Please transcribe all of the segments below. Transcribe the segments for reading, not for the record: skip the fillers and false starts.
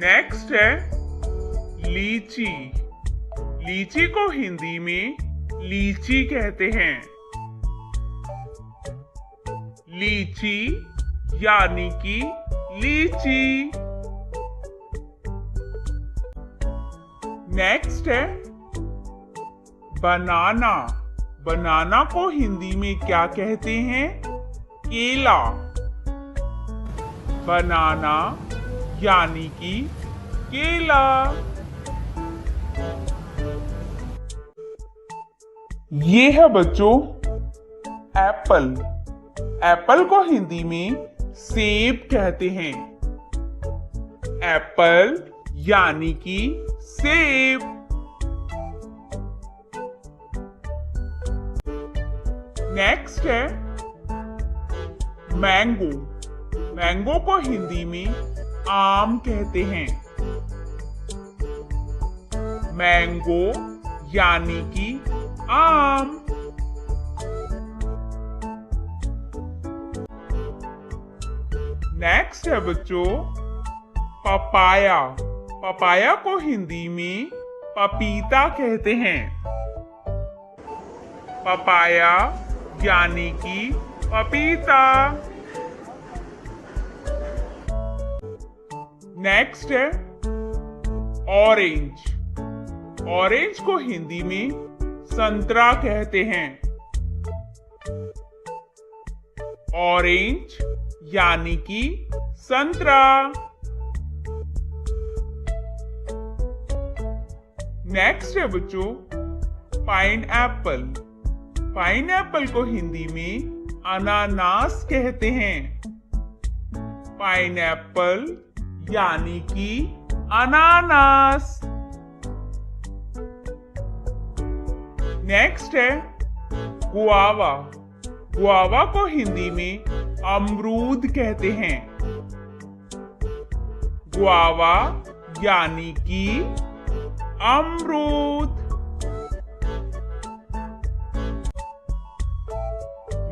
Next है लीची। लीची को हिंदी में लीची कहते हैं। लीची यानी कि लीची। नेक्स्ट है बनाना। बनाना को हिंदी में क्या कहते हैं? केला। बनाना यानी कि केला। ये है बच्चों एप्पल। एप्पल को हिंदी में सेब कहते हैं। एप्पल यानी कि सेब। नेक्स्ट है मैंगो। मैंगो को हिंदी में आम कहते हैं। मैंगो यानी कि आम। नेक्स्ट है बच्चों पपाया। पपाया को हिंदी में पपीता कहते हैं। पपाया यानी कि पपीता। नेक्स्ट है ऑरेंज। ऑरेंज को हिंदी में संतरा कहते हैं। ऑरेंज यानी कि संतरा। नेक्स्ट है बच्चों पाइनएप्पल। पाइनएप्पल को हिंदी में अनानास कहते हैं। पाइनएप्पल यानी कि अनानास। नेक्स्ट है गुआवा। गुआवा को हिंदी में अमरूद कहते हैं। गुआवा यानी कि अमरूद।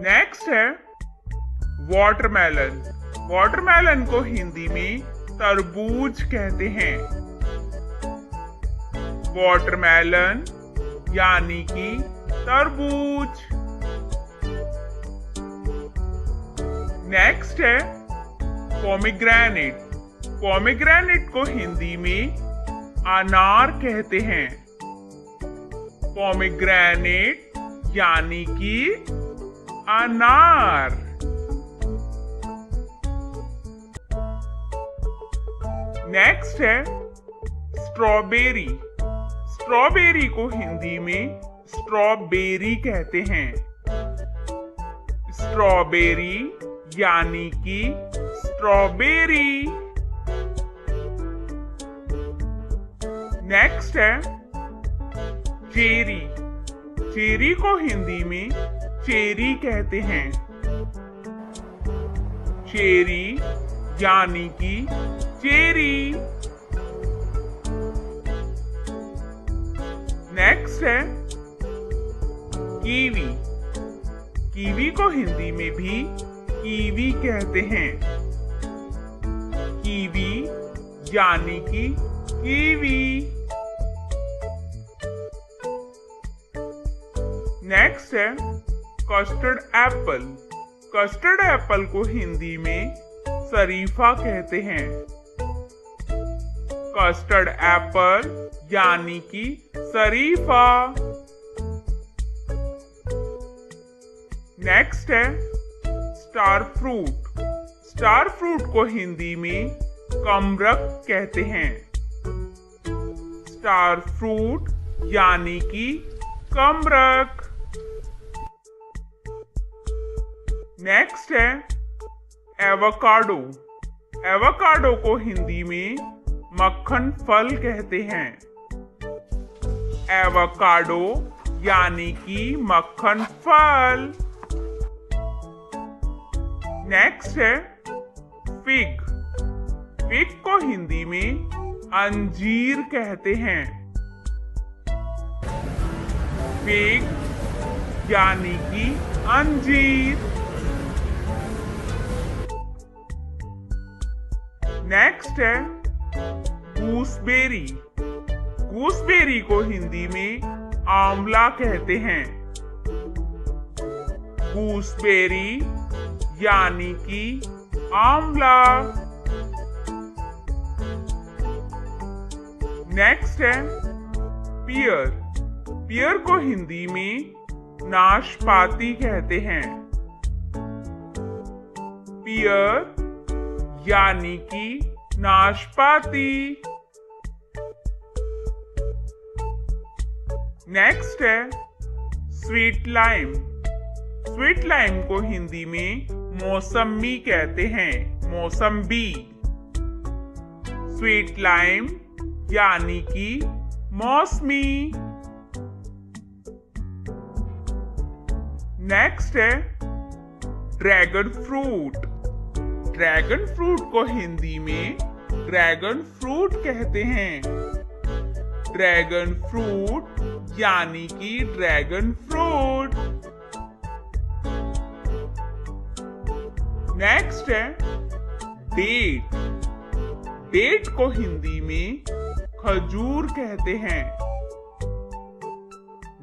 नेक्स्ट है वाटरमेलन। वाटरमेलन को हिंदी में तरबूज कहते हैं। वाटरमेलन यानी कि तरबूज। नेक्स्ट है पोमीग्रेनेट। पोमीग्रेनेट को हिंदी में अनार कहते हैं। पोमीग्रेनेट यानी कि अनार। नेक्स्ट है स्ट्रॉबेरी। स्ट्रॉबेरी को हिंदी में स्ट्रॉबेरी कहते हैं। स्ट्रॉबेरी यानी कि स्ट्रॉबेरी। नेक्स्ट है चेरी। चेरी को हिंदी में चेरी कहते हैं। चेरी यानी कि चेरी। नेक्स्ट है कीवी। कीवी को हिंदी में भी कीवी कहते हैं। कीवी यानी कि कीवी। नेक्स्ट है कस्टर्ड एप्पल। कस्टर्ड एप्पल को हिंदी में शरीफा कहते हैं। कस्टर्ड एप्पल यानी कि शरीफा। नेक्स्ट है स्टार फ्रूट। स्टार फ्रूट को हिंदी में कमरक कहते हैं। स्टार फ्रूट यानी कि कमरक। नेक्स्ट है एवोकाडो। एवोकाडो को हिंदी में मक्खन फल कहते हैं। एवोकाडो यानी कि मक्खन फल। नेक्स्ट है फिग। फिग को हिंदी में अंजीर कहते हैं। फिग यानी कि अंजीर। नेक्स्ट है गूसबेरी, गूसबेरी को हिंदी में आंवला कहते हैं। गूसबेरी यानी कि आंवला। नेक्स्ट है पियर, पियर को हिंदी में नाशपाती कहते हैं। पियर यानी कि नाशपाती। नेक्स्ट है स्वीट लाइम, स्वीट लाइम को हिंदी में मौसम्बी कहते हैं, मौसम्बी। स्वीट लाइम यानी कि मौसमी। नेक्स्ट है ड्रैगन फ्रूट, ड्रैगन फ्रूट को हिंदी में ड्रैगन फ्रूट कहते हैं। ड्रैगन फ्रूट यानी कि ड्रैगन फ्रूट। नेक्स्ट है डेट, डेट को हिंदी में खजूर कहते हैं।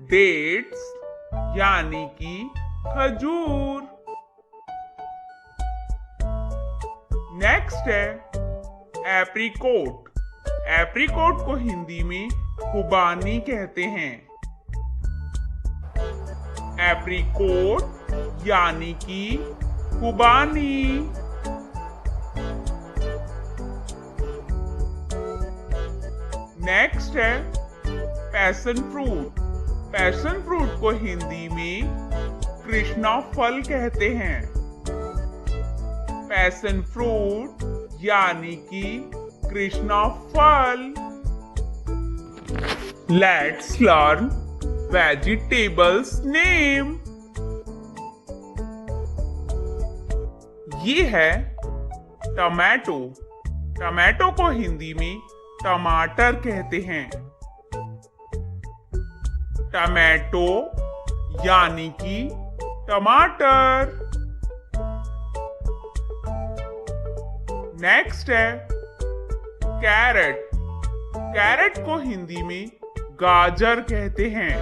डेट्स यानी कि खजूर। नेक्स्ट है एप्रिकॉट, एप्रिकॉट को हिंदी में खुबानी कहते हैं। एप्रिकॉट यानी कि खुबानी। नेक्स्ट है पैशन फ्रूट, पैशन फ्रूट को हिंदी में कृष्णा फल कहते हैं। पैशन फ्रूट यानी कि कृष्णा फल। Let's learn vegetables name. ये है टमाटो, टमाटो को हिंदी में टमाटर कहते हैं। टमाटो यानी कि टमाटर। नेक्स्ट है कैरेट, कैरेट को हिंदी में गाजर कहते हैं।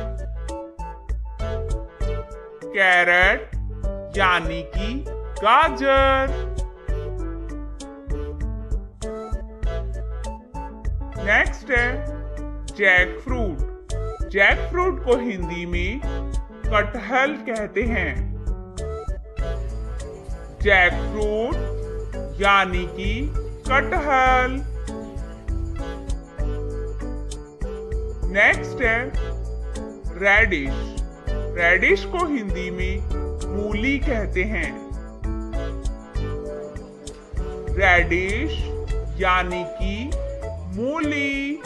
कैरेट यानी कि गाजर। नेक्स्ट है जैक फ्रूट, जैक फ्रूट को हिंदी में कटहल कहते हैं। जैक फ्रूट यानी कि कटहल। नेक्स्ट है रेडिश, रेडिश को हिंदी में मूली कहते हैं। रेडिश यानी कि मूली।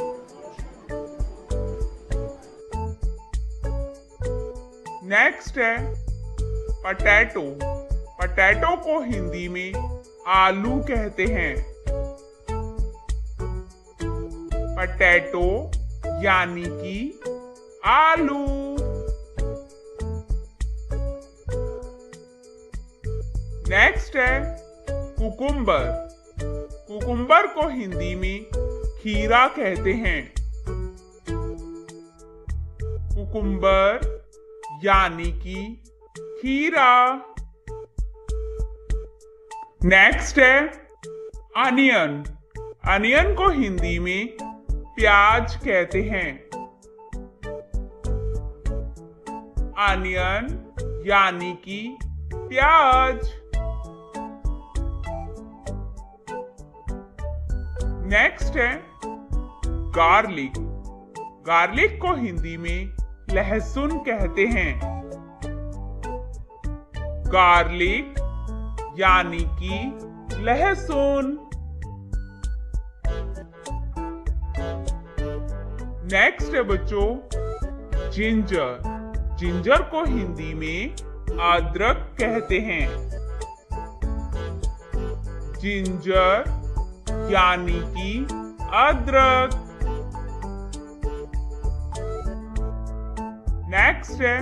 नेक्स्ट है पटैटो, पटैटो को हिंदी में आलू कहते हैं। पटैटो यानी कि आलू। नेक्स्ट है कुकुम्बर, कुकुम्बर को हिंदी में खीरा कहते हैं। कुकुम्बर यानी कि खीरा। नेक्स्ट है अनियन, अनियन को हिंदी में प्याज कहते हैं। अनियन यानी कि प्याज। नेक्स्ट है गार्लिक, गार्लिक को हिंदी में लहसुन कहते हैं। गार्लिक यानी कि लहसुन। नेक्स्ट है बच्चों जिंजर, जिंजर को हिंदी में अदरक कहते हैं। जिंजर यानी कि अदरक। नेक्स्ट है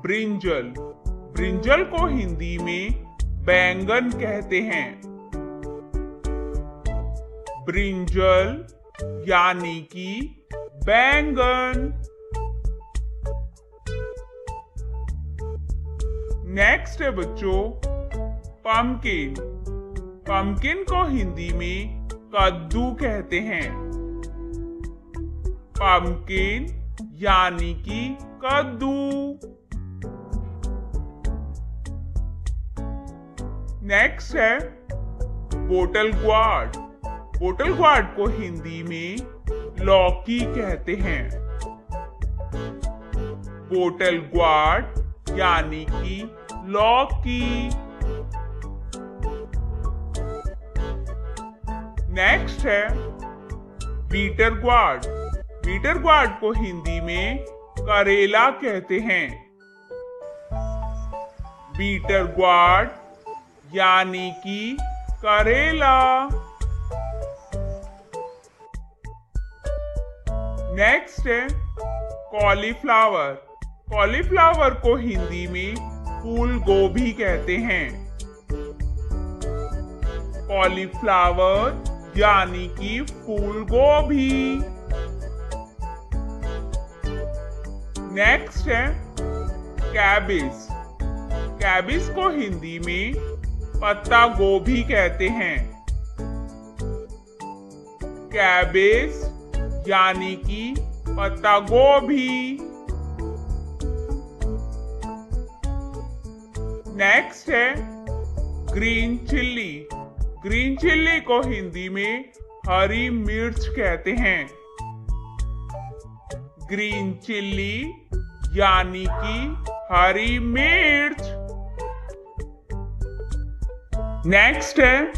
ब्रिंजल, ब्रिंजल को हिंदी में बैंगन कहते हैं। ब्रिंजल यानी कि बैंगन। नेक्स्ट है बच्चों पम्पकिन। पम्पकिन को हिंदी में कद्दू कहते हैं। पम्पकिन यानी कि कद्दू। नेक्स्ट है बोटल ग्वाड। बोटल ग्वाड को हिंदी में लौकी कहते हैं। बोटल ग्वाड यानी कि लौकी। नेक्स्ट है बीटर ग्वाड। बीटर ग्वाड को हिंदी में करेला कहते हैं। बीटर ग्वाड यानी कि करेला। नेक्स्ट है कॉलीफ्लावर। कॉलीफ्लावर को हिंदी में फूल गोभी कहते हैं। कॉलीफ्लावर यानी कि फूल गोभी। नेक्स्ट है कैबिज। कैबिज को हिंदी में पत्ता गोभी कहते हैं। कैबेज यानी कि पत्ता गोभी। नेक्स्ट है ग्रीन चिल्ली। ग्रीन चिल्ली को हिंदी में हरी मिर्च कहते हैं। ग्रीन चिल्ली यानी कि हरी मिर्च। नेक्स्ट है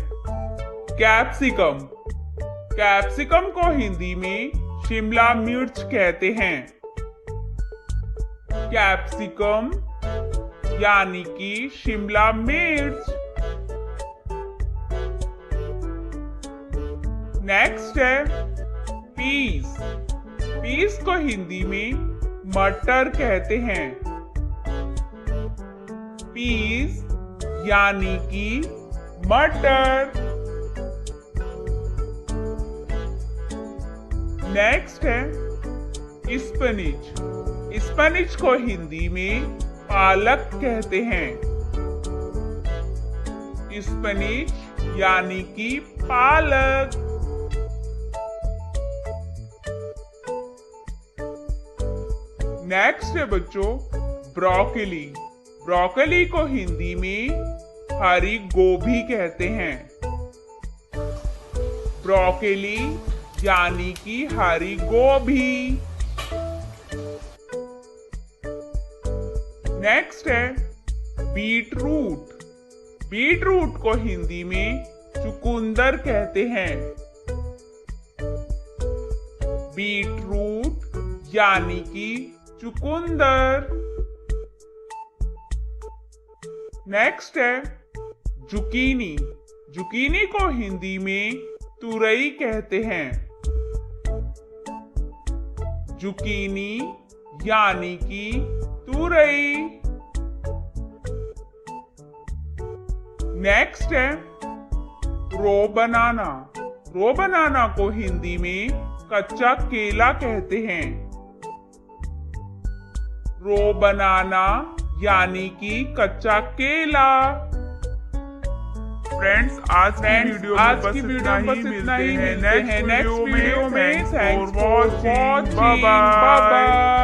कैप्सिकम। कैप्सिकम को हिंदी में शिमला मिर्च कहते हैं। कैप्सिकम यानी कि शिमला मिर्च। नेक्स्ट है पीस। पीस को हिंदी में मटर कहते हैं। पीस यानी कि मटर। नेक्स्ट है स्पिनच। स्पिनच को हिंदी में पालक कहते हैं। स्पिनच यानी कि पालक। नेक्स्ट है बच्चों ब्रोकली। ब्रोकली को हिंदी में हरी गोभी कहते हैं। ब्रोकली यानी कि हरी गोभी। नेक्स्ट है बीटरूट। बीटरूट को हिंदी में चुकंदर कहते हैं। बीटरूट यानी कि चुकंदर। नेक्स्ट है जुकीनी। जुकीनी को हिंदी में तुरई कहते हैं। जुकीनी यानी कि तुरई। नेक्स्ट है रो बनाना। रो बनाना को हिंदी में कच्चा केला कहते हैं। रो बनाना यानी कि कच्चा केला। फ्रेंड्स आज की वीडियो में बस इतना ही मिलते हैं नेक्स्ट वीडियो में। Thanks for watching. Bye bye.